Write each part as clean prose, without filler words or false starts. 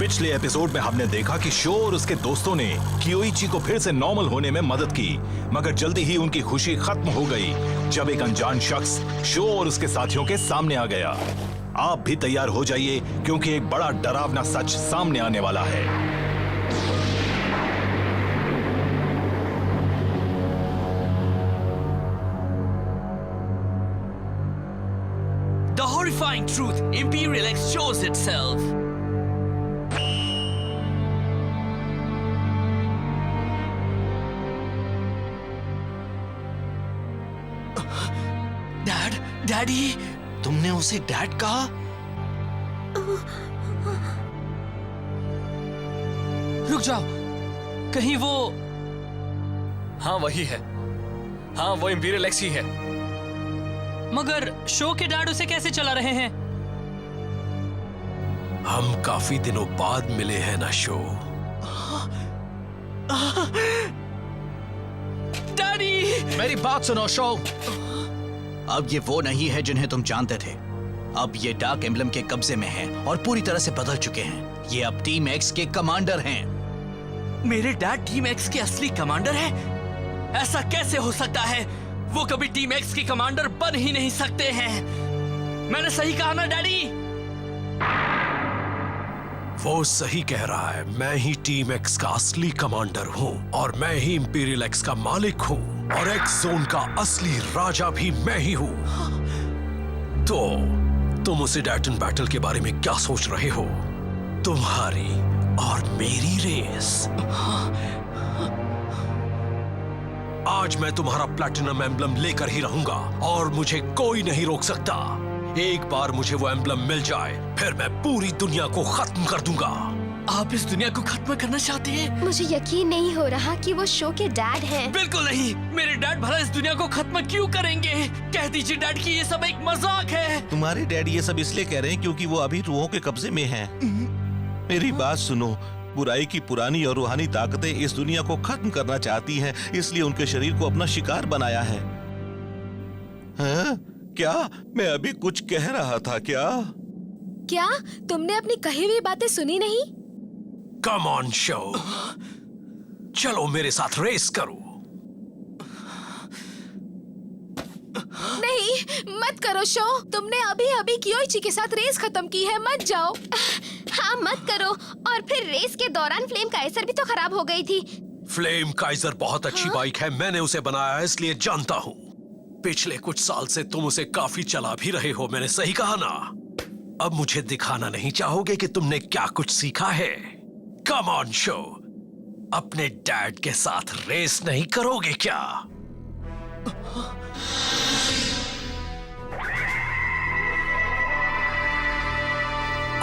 पिछले एपिसोड में हमने देखा कि शो और उसके दोस्तों ने कियोइची को फिर से नॉर्मल होने में मदद की, मगर जल्दी ही उनकी खुशी खत्म हो गई जब एक अनजान शख्स शो और उसके साथियों के सामने आ गया। आप भी तैयार हो जाइए क्योंकि एक बड़ा डरावना सच सामने आने वाला है। The horrifying truth, Imperial X shows itself. Dad, daddy, तुमने उसे डैड कहा? रुक जाओ, कहीं वो... हाँ वही है, हाँ वो इंपीरियल एक्स ही है। मगर शो के डैड उसे कैसे चला रहे हैं? हम काफी दिनों बाद मिले हैं ना शो। डैडी! मेरी बात सुनो शो। अब ये वो नहीं है जिन्हें तुम जानते थे। अब ये डार्क एम्बलम के कब्जे में हैं और पूरी तरह से बदल चुके हैं। ये अब टीम एक्स के कमांडर हैं। मेरे डैड टीम एक्स के असली कमांडर है? ऐसा कैसे हो सकता है? वो कभी टीम एक्स के कमांडर बन ही नहीं सकते हैं। मैंने सही कहा ना डैडी? वो सही कह रहा है। मैं ही टीम एक्स का असली कमांडर हूँ और मैं ही इंपीरियल एक्स का मालिक हूँ और एक्स जोन का असली राजा भी मैं ही हूँ। तो तुम उसे डैटन बैटल के बारे में क्या सोच रहे हो? तुम्हारी और मेरी रेस। आज मैं तुम्हारा प्लैटिनम एम्बलम लेकर ही रहूंगा और मुझे कोई नहीं रोक सकता। एक बार मुझे वो एम्बलम मिल जाए फिर मैं पूरी दुनिया को खत्म कर दूंगा। आप इस दुनिया को खत्म करना चाहते हैं? मुझे यकीन नहीं हो रहा कि वो शो के डैड हैं। बिल्कुल नहीं। मेरे डैड भला इस दुनिया को खत्म क्यों करेंगे? कह दीजिए डैड कि ये सब एक मजाक है। तुम्हारे डैड ये सब इसलिए कह रहे हैं क्योंकि वो अभी रूहों के कब्जे में हैं। मेरी बात सुनो, बुराई की पुरानी और रूहानी ताकतें इस दुनिया को खत्म करना चाहती हैं, इसलिए उनके शरीर को अपना शिकार बनाया है। हाँ? क्या मैं अभी कुछ कह रहा था क्या? क्या तुमने अपनी कही हुई बातें सुनी नहीं? कम ऑन शो, चलो मेरे साथ रेस करो। नहीं, मत करो शो। तुमने अभी अभी कियोइची के साथ रेस खत्म की है, मत जाओ। हाँ मत करो। और फिर रेस के दौरान फ्लेम काइजर भी तो खराब हो गई थी। फ्लेम काइजर बहुत अच्छी बाइक है, मैंने उसे बनाया है इसलिए जानता हूँ। पिछले कुछ साल से तुम उसे काफी चला भी रहे हो, मैंने सही कहा ना? अब मुझे दिखाना नहीं चाहोगे कि तुमने क्या कुछ सीखा है? कम ऑन शो, अपने डैड के साथ रेस नहीं करोगे क्या?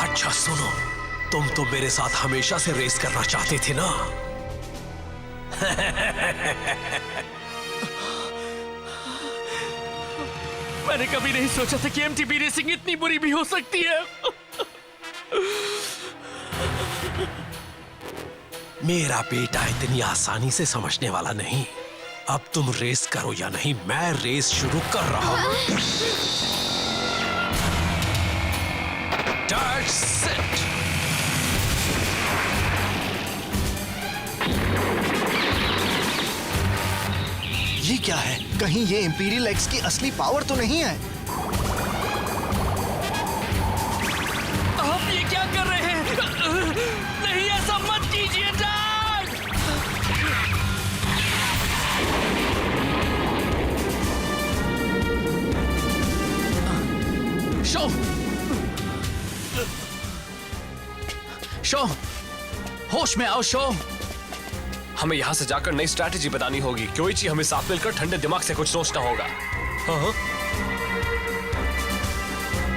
अच्छा सुनो, तुम तो मेरे साथ हमेशा से रेस करना चाहते थे ना? मैंने कभी नहीं सोचा था कि एमटीबी रेसिंग इतनी बुरी भी हो सकती है। मेरा बेटा इतनी आसानी से समझने वाला नहीं। अब तुम रेस करो या नहीं, मैं रेस शुरू कर रहा हूं। That's it. ये क्या है? कहीं ये इंपीरियल एक्स की असली पावर तो नहीं है? आप ये क्या कर रहे हैं? नहीं, ऐसा मत कीजिए डैड। शो, शो, होश में आओ शो। हमें यहाँ से जाकर नई स्ट्रैटेजी बतानी होगी। कियोइची, हमें साथ मिलकर ठंडे दिमाग से कुछ सोचना होगा। हाँ?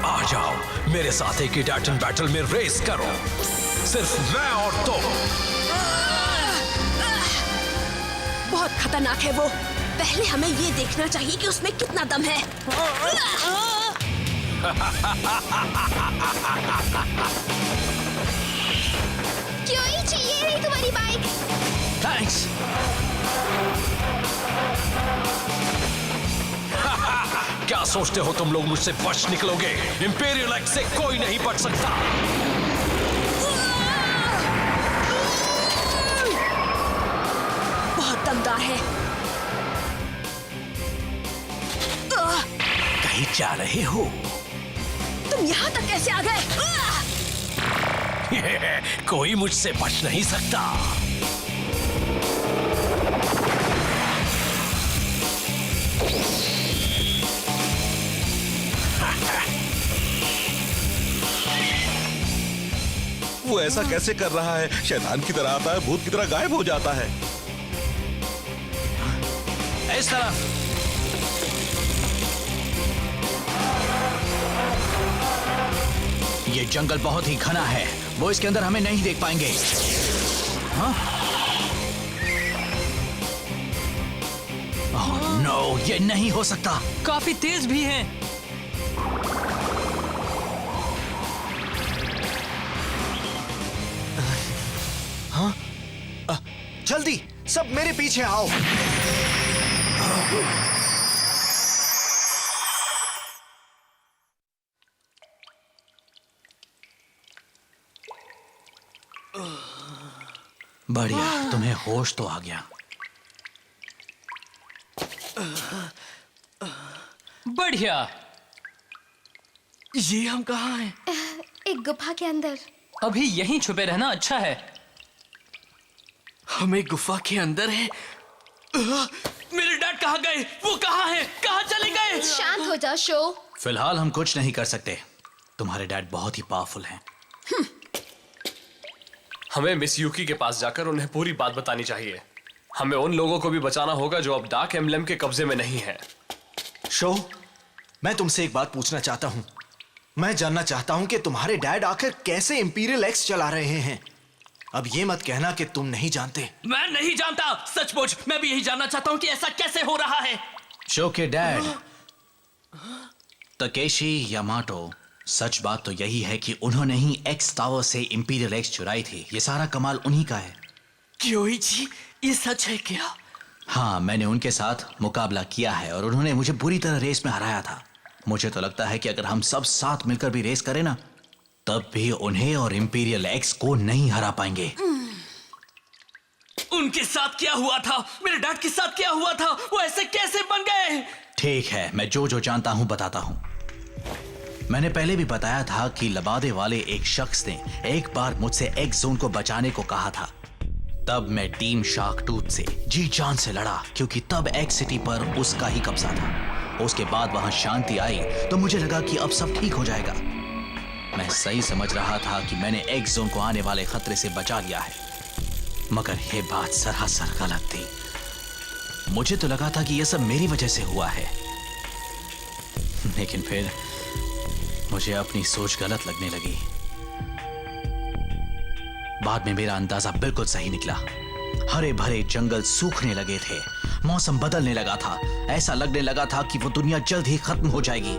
आ जाओ मेरे साथ एक ही डैटन बैटल में रेस करो, सिर्फ मैं और तुम। बहुत खतरनाक है वो। पहले हमें ये देखना चाहिए कि उसमें कितना दम है। कियोइची, ये रही तुम्हारी बाइक। थैंक्स। क्या सोचते हो तुम लोग मुझसे बच निकलोगे? इंपीरियल एक्स से कोई नहीं बच सकता। कहीं जा रहे हो? तुम यहाँ तक कैसे आ गए? कोई मुझसे बच नहीं सकता। वो ऐसा कैसे कर रहा है? शैतान की तरह आता है, भूत की तरह गायब हो जाता है। इस तरफ। ये जंगल बहुत ही घना है, वो इसके अंदर हमें नहीं देख पाएंगे। हाँ? ओह नो, ये नहीं हो सकता। काफी तेज भी हैं। जल्दी सब मेरे पीछे आओ। बढ़िया, तुम्हें होश तो आ गया। बढ़िया। ये हम कहाँ हैं? एक गुफा के अंदर। अभी यहीं छुपे रहना अच्छा है। हम एक गुफा के अंदर हैं। मेरे डैड कहाँ गए? वो कहाँ हैं? कहाँ चले गए? शांत हो जा शो। फिलहाल हम कुछ नहीं कर सकते। तुम्हारे डैड बहुत ही पावरफुल हैं। हमें मिस यूकी के पास जाकर उन्हें पूरी बात बतानी चाहिए। हमें उन लोगों को भी बचाना होगा जो अब डार्क एम्बलम के कब्जे में नहीं है। शो, मैं तुमसे एक बात पूछना चाहता हूं। मैं जानना चाहता हूं कि तुम्हारे डैड आखिर कैसे इंपीरियल एक्स चला रहे हैं। अब ये मत कहना कि तुम नहीं जानते। मैं नहीं जानता। सचमुच मैं भी यही जानना चाहता हूँ कि ऐसा कैसे हो रहा है। शो के डैड तकेशी यामाटो, सच बात तो यही है कि उन्होंने ही एक्स टावर से इंपीरियल एक्स चुराई थी। ये सारा कमाल उन्हीं का है। क्योइची, ये सच है क्या? हाँ, मैंने उनके साथ मुकाबला किया है और उन्होंने मुझे बुरी तरह रेस में हराया था। मुझे तो लगता है कि अगर हम सब साथ मिलकर भी रेस करें ना, तब भी उन्हें और इंपीरियल एक्स को नहीं हरा पाएंगे। उनके साथ क्या हुआ था? मेरे डैड के साथ क्या हुआ था? वो ऐसे कैसे बन गए? ठीक है, मैं जो जानता हूं बताता हूं। मैंने पहले भी बताया था कि लबादे वाले एक शख्स ने एक बार मुझसे एक्स जोन को बचाने को कहा था। तब मैं टीम शार्क टूथ से जी जान से लड़ा, क्योंकि तब एक्स सिटी पर उसका ही कब्जा था। उसके बाद वहां शांति आई तो मुझे लगा कि अब सब ठीक हो जाएगा। मैं सही समझ रहा था कि मैंने एक्स जोन को आने वाले खतरे से बचा लिया है, मगर यह बात सरासर गलत थी। मुझे तो लगा था कि यह सब मेरी वजह से हुआ है, लेकिन फिर मुझे अपनी सोच गलत लगने लगी। बाद में मेरा अंदाजा बिल्कुल सही निकला। हरे भरे जंगल सूखने लगे थे, मौसम बदलने लगा था, ऐसा लगने लगा था कि वो दुनिया जल्द ही खत्म हो जाएगी।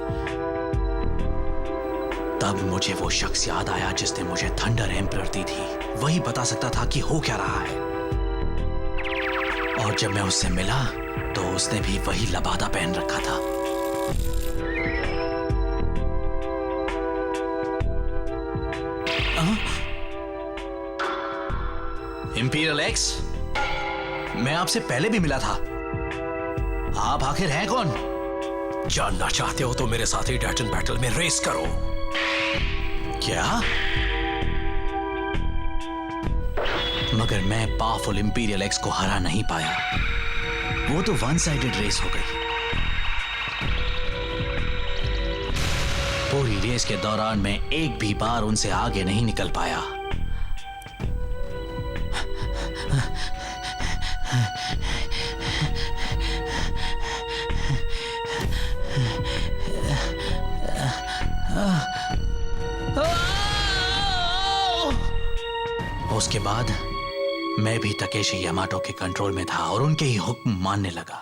तब मुझे वो शख्स याद आया जिसने मुझे थंडर एम्परर दी थी। वही बता सकता था कि हो क्या रहा है। और जब मैं उससे मिला तो उसने भी वही लबादा पहन रखा था। इंपीरियल एक्स, मैं आपसे पहले भी मिला था। आप आखिर हैं कौन? जानना चाहते हो तो मेरे साथ ही डैटन बैटल में रेस करो। क्या? मगर मैं पावरफुल इंपीरियल एक्स को हरा नहीं पाया। वो तो वन साइडेड रेस हो गई। पूरी रेस के दौरान मैं एक भी बार उनसे आगे नहीं निकल पाया। उसके बाद मैं भी तकेशी यामाटो के कंट्रोल में था और उनके ही हुक्म मानने लगा।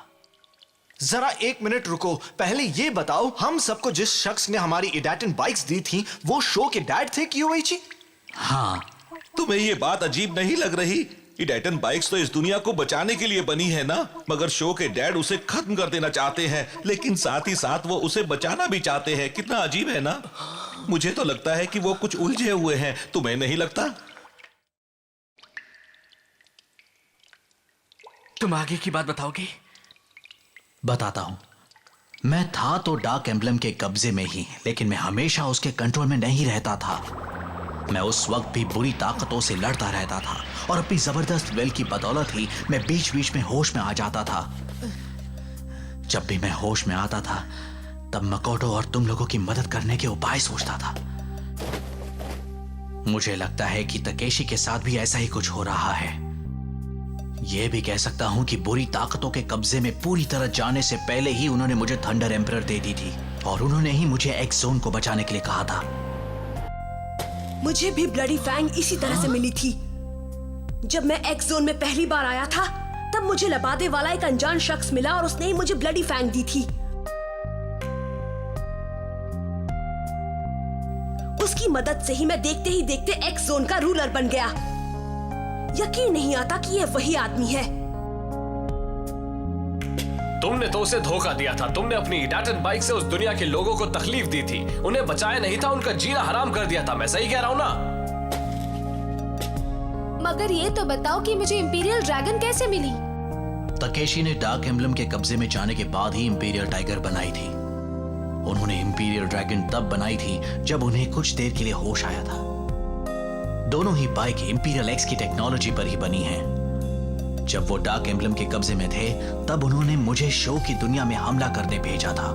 जरा एक मिनट रुको। पहले ये बताओ, हम सबको जिस शख्स ने हमारी इडैटन बाइक्स दी थी वो शो के डैड थे क्योइची? हाँ। तुम्हें ये बात अजीब नहीं लग रही? इडैटन बाइक्स तो इस दुनिया को बचाने के लिए बनी है ना, मगर शो के डैड उसे खत्म कर देना चाहते हैं, लेकिन साथ ही साथ वो उसे बचाना भी चाहते हैं। कितना अजीब है ना? मुझे तो लगता है कि वो कुछ उलझे हुए हैं। तुम्हें नहीं लगता? तुम आगे की बात बताओगे? बताता हूं। मैं था तो डार्क एम्बलम के कब्जे में ही, लेकिन मैं हमेशा उसके कंट्रोल में नहीं रहता था। मैं उस वक्त भी बुरी ताकतों से लड़ता रहता था और अपनी जबरदस्त विल की बदौलत ही मैं बीच बीच में होश में आ जाता था। जब भी मैं होश में आता था तब मकोटो और तुम लोगों की मदद करने के उपाय सोचता था। मुझे लगता है कि तकेशी के साथ भी ऐसा ही कुछ हो रहा है। यह भी कह सकता हूं कि बुरी ताकतों के कब्जे में पूरी तरह जाने से पहले ही उन्होंने मुझे थंडर एम्परर दे दी थी और उन्होंने ही मुझे एक्स जोन को बचाने के लिए कहा था। मुझे भी ब्लडी फैंग इसी तरह से मिली थी। जब मैं एक्स जोन में पहली बार आया था तब मुझे लबादे वाला एक अनजान शख्स मिला और उसने ही मुझे ब्लडी फैंग दी थी। उसकी मदद से ही मैं देखते ही देखते एक्स जोन का रूलर बन गया। यकीन नहीं आता कि यह वही आदमी है। तुमने तो उसे धोखा दिया था। तुमने अपनी इडाटन बाइक से उस दुनिया के लोगों को तकलीफ दी थी, उन्हें बचाया नहीं था, उनका जीना हराम कर दिया था। मैं सही कह रहा हूं ना? मगर ये तो बताओ कि मुझे इंपीरियल ड्रैगन कैसे मिली? तकेशी ने डार्क एम्बलम के कब्जे में जाने के बाद ही इंपीरियल टाइगर बनाई थी। उन्होंने इंपीरियल ड्रैगन तब बनाई थी जब उन्हें कुछ देर के लिए होश आया था। दोनों ही बाइक इंपीरियल एक्स की टेक्नोलॉजी पर ही बनी हैं। जब वो डार्क एम्बलम के कब्जे में थे तब उन्होंने मुझे शो की दुनिया में हमला करने भेजा था,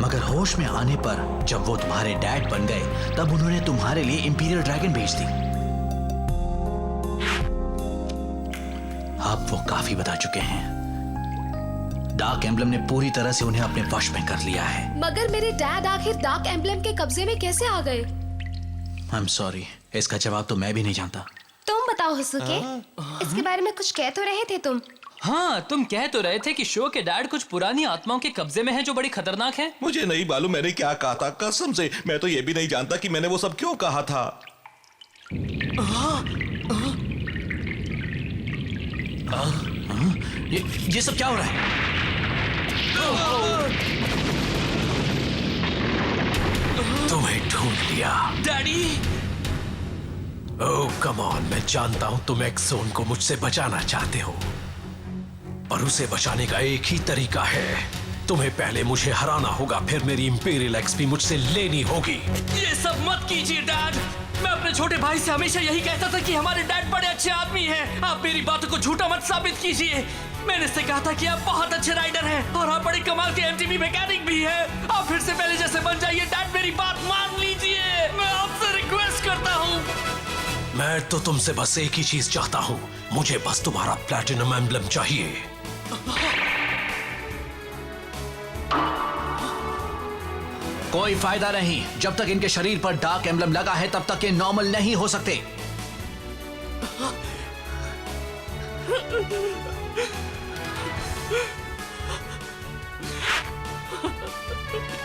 मगर होश में आने पर जब वो तुम्हारे डैड बन गए तब उन्होंने तुम्हारे लिए इंपीरियल ड्रैगन भेज दी। अब वो काफी बता चुके हैं। डार्क एम्बलम ने पूरी तरह से उन्हें अपने वश में कर लिया है। मगर मेरे डैड आखिर डार्क एम्बलम के कब्जे में कैसे आ गए? आई एम सॉरी, इसका जवाब तो मैं भी नहीं जानता। तुम बताओ हसुके, इसके बारे में कुछ कह तो रहे थे तुम। हाँ, तुम कह तो रहे थे कि शो के डैड कुछ पुरानी आत्माओं के कब्जे में हैं जो बड़ी खतरनाक हैं। मुझे नहीं मालूम मैंने क्या कहा था, कसम से। मैं तो ये भी नहीं जानता कि मैंने वो सब क्यों कहा था। ये सब क्या हो रहा है? तुम्हें ढूंढ लिया डैडी। ओह कम ऑन, मैं जानता हूं तुम एक्स जोन को मुझसे बचाना चाहते हो, पर उसे बचाने का एक ही तरीका है। तुम्हें पहले मुझे हराना होगा, फिर मेरी इंपीरियल एक्स भी मुझसे लेनी होगी। ये सब मत कीजिए डैड। मैं अपने छोटे भाई से हमेशा यही कहता था कि हमारे डैड बड़े अच्छे आदमी हैं। आप मेरी बातों को झूठा मत साबित कीजिए। मैंने इससे कहा था कि आप बहुत अच्छे राइडर हैं और आप बड़े कमाल के एमटीबी मैकेनिक भी हैं। आप फिर से पहले जैसे बन जाइए डैड, मेरी बात मान लीजिए। मैं आपसे रिक्वेस्ट करता हूँ। मैं तो तुमसे बस एक ही चीज चाहता हूँ, मुझे बस तुम्हारा प्लैटिनम एम्बलम चाहिए। कोई फायदा नहीं, जब तक इनके शरीर पर डार्क एम्बलम लगा है तब तक ये नॉर्मल नहीं हो सकते।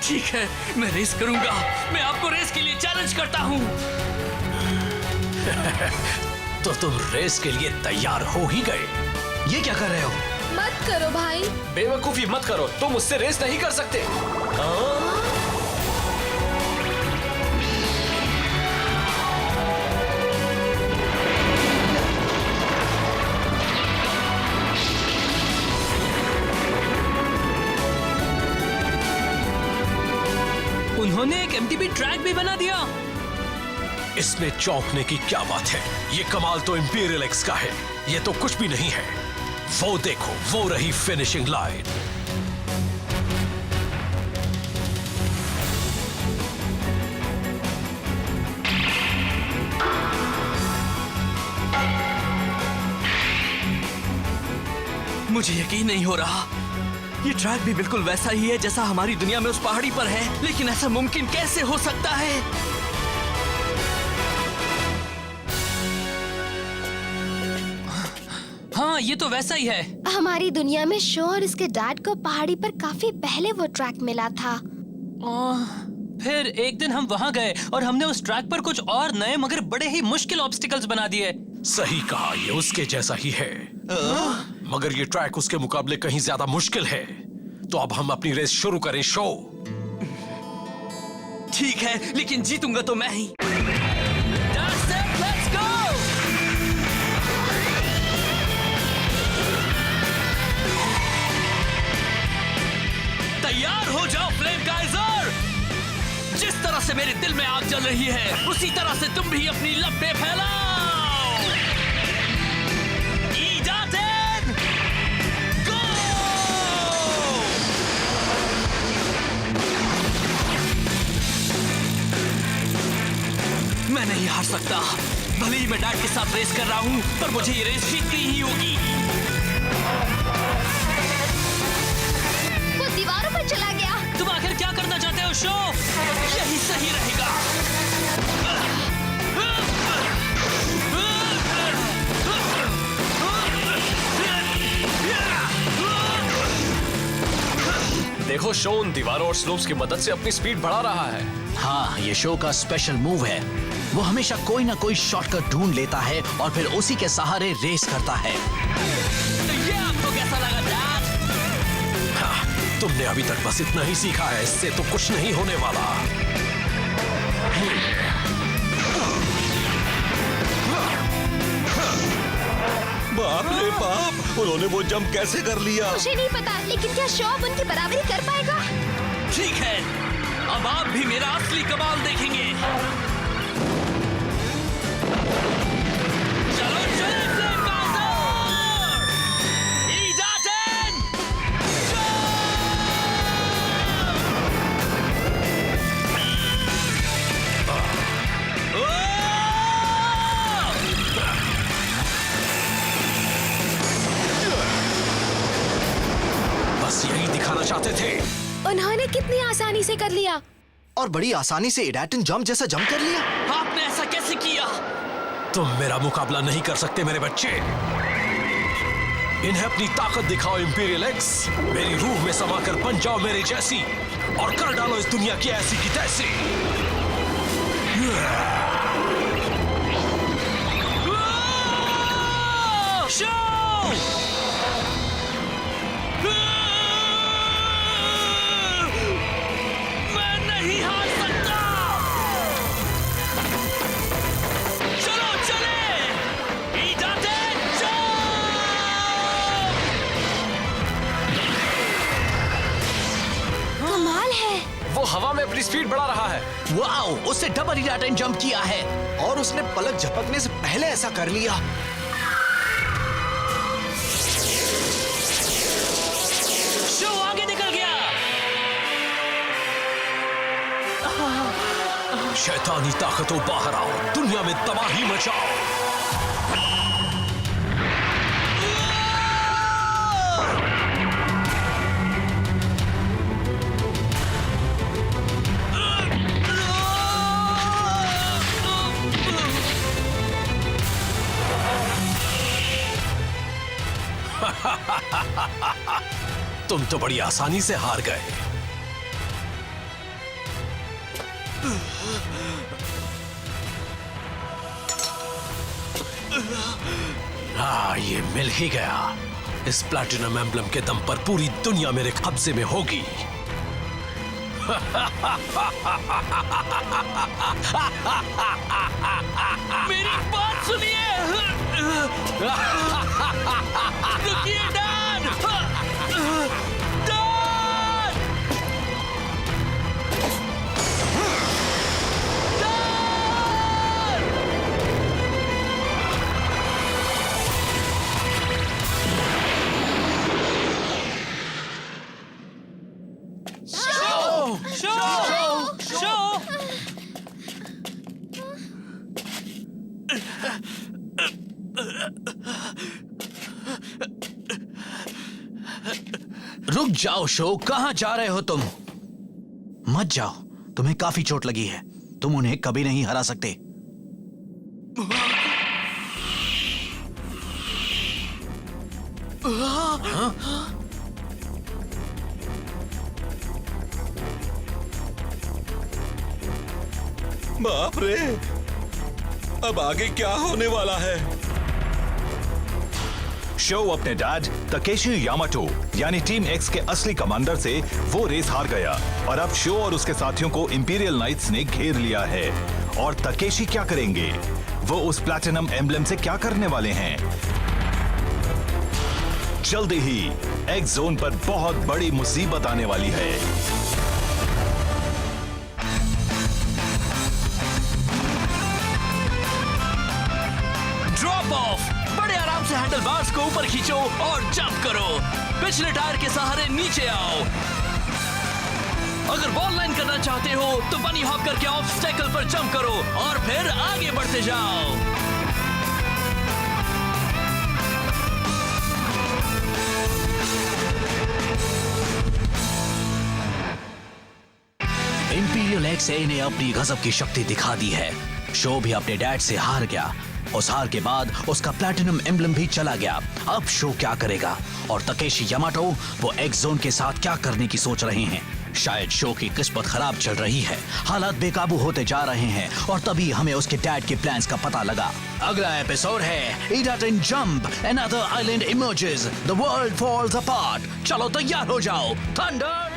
ठीक है, मैं रेस करूंगा। मैं आपको रेस के लिए चैलेंज करता हूँ। तो तुम रेस के लिए तैयार हो ही गए। ये क्या कर रहे हो? मत करो भाई। बेवकूफी मत करो, तुम उससे रेस नहीं कर सकते। उन्होंने एक एमटीबी ट्रैक भी बना दिया। इसमें चौंकने की क्या बात है? ये कमाल तो इंपीरियल एक्स का है, ये तो कुछ भी नहीं है। वो देखो, वो रही फिनिशिंग लाइन। मुझे यकीन नहीं हो रहा। ये ट्रैक भी बिल्कुल वैसा ही है जैसा हमारी दुनिया में उस पहाड़ी पर है, लेकिन ऐसा मुमकिन कैसे हो सकता है? हाँ, ये तो वैसा ही है। हमारी दुनिया में शो और इसके डैड को पहाड़ी पर काफी पहले वो ट्रैक मिला था। फिर एक दिन हम वहाँ गए और हमने उस ट्रैक पर कुछ और नए मगर बड़े ही मुश्किल ऑब्स्टिकल्स बना दिए। सही कहा, ये उसके जैसा ही है, मगर ये ट्रैक उसके मुकाबले कहीं ज्यादा मुश्किल है। तो अब हम अपनी रेस शुरू करें शो। ठीक है, लेकिन जीतूंगा तो मैं ही। That's it, let's go! तैयार हो जाओ फ्लेम काइजर। जिस तरह से मेरे दिल में आग जल रही है उसी तरह से तुम भी अपनी लपटें फैलाओ। ईजाटेन गो! मैं नहीं हार सकता। भले ही मैं डैड के साथ रेस कर रहा हूं, पर मुझे ये रेस जीतनी ही होगी। वो दीवारों पर चला गया। तुम आखिर क्या करना चाहते हो शो? यही सही रहेगा। देखो शो उन दीवारों और स्लोप्स की मदद से अपनी स्पीड बढ़ा रहा है। हाँ, ये शो का स्पेशल मूव है। वो हमेशा कोई ना कोई शॉर्टकट ढूंढ लेता है और फिर उसी के सहारे रेस करता है। तो ये आपको कैसा लगा डैड? हाँ, तुमने अभी तक बस इतना ही सीखा है, इससे तो कुछ नहीं होने वाला। बाप रे बाप, उन्होंने वो जंप कैसे कर लिया? मुझे नहीं पता, लेकिन क्या शो अब उनकी बराबरी कर पाएगा? ठीक है, अब आप भी मेरा असली कमाल देखेंगे। चलो चले फ्लेम काइजर! ईजाटेन बस यही दिखाना चाहते थे। उन्होंने कितनी आसानी से कर लिया। और बड़ी आसानी से इडाटन जंप जैसा जंप कर लिया। आपने ऐसा कैसे किया? तुम मेरा मुकाबला नहीं कर सकते मेरे बच्चे। इन्हें अपनी ताकत दिखाओ इंपीरियल एक्स। मेरी रूह में समाकर बन जाओ मेरे जैसी और कर डालो इस दुनिया की ऐसी की तैसी। शो! मैं नहीं हार सकता। चलो चले! ईजाटेन कमाल है। वो हवा में अपनी स्पीड बढ़ा रहा है। वाओ, उसने डबल इडाटन जंप किया है। और उसने पलक झपकने से पहले ऐसा कर लिया। शो आगे निकल गया। शैतानी ताकतों बाहर आओ, दुनिया में तबाही मचाओ। तुम तो बड़ी आसानी से हार गए। हाँ, ये मिल ही गया। इस प्लैटिनम एम्ब्लम के दम पर पूरी दुनिया मेरे कब्जे में होगी। मेरी बात सुनिए। रुकिए डैड! डैड! शो! रुक जाओ शो, कहां जा रहे हो तुम? मत जाओ, तुम्हें काफी चोट लगी है। तुम उन्हें कभी नहीं हरा सकते। बाप रे, अब आगे क्या होने वाला है? शो अपने डैड तकेशी यामाटो यानी टीम एक्स के असली कमांडर से वो रेस हार गया और अब शो और उसके साथियों को इंपीरियल नाइट्स ने घेर लिया है। और तकेशी क्या करेंगे? वो उस प्लैटिनम एम्ब्लम से क्या करने वाले हैं? जल्दी ही एक्स जोन पर बहुत बड़ी मुसीबत आने वाली है। Drop of. बड़े आराम से हैंडल बार्स को ऊपर खींचो और जंप करो। पिछले टायर के सहारे नीचे आओ। अगर बॉल लाइन करना चाहते हो तो बनी हॉप करके ऑब्स्टेकल पर जंप करो और फिर आगे बढ़ते जाओ। इंपीरियल एक्स ए ने अपनी गजब की शक्ति दिखा दी है। शो भी अपने डैड से हार गया। उस हार के बाद उसका प्लैटिनम एम्ब्लम भी चला गया। अब शो क्या करेगा? और तकेशी यामाटो वो एक्स जोन के साथ क्या करने की सोच रहे हैं? शायद शो की किस्मत खराब चल रही है, हालात बेकाबू होते जा रहे हैं और तभी हमें उसके डैड के प्लान्स का पता लगा। अगला एपिसोड है इडाटन jump, another island emerges, the world falls apart. चलो तैयार हो जाओ। थंडर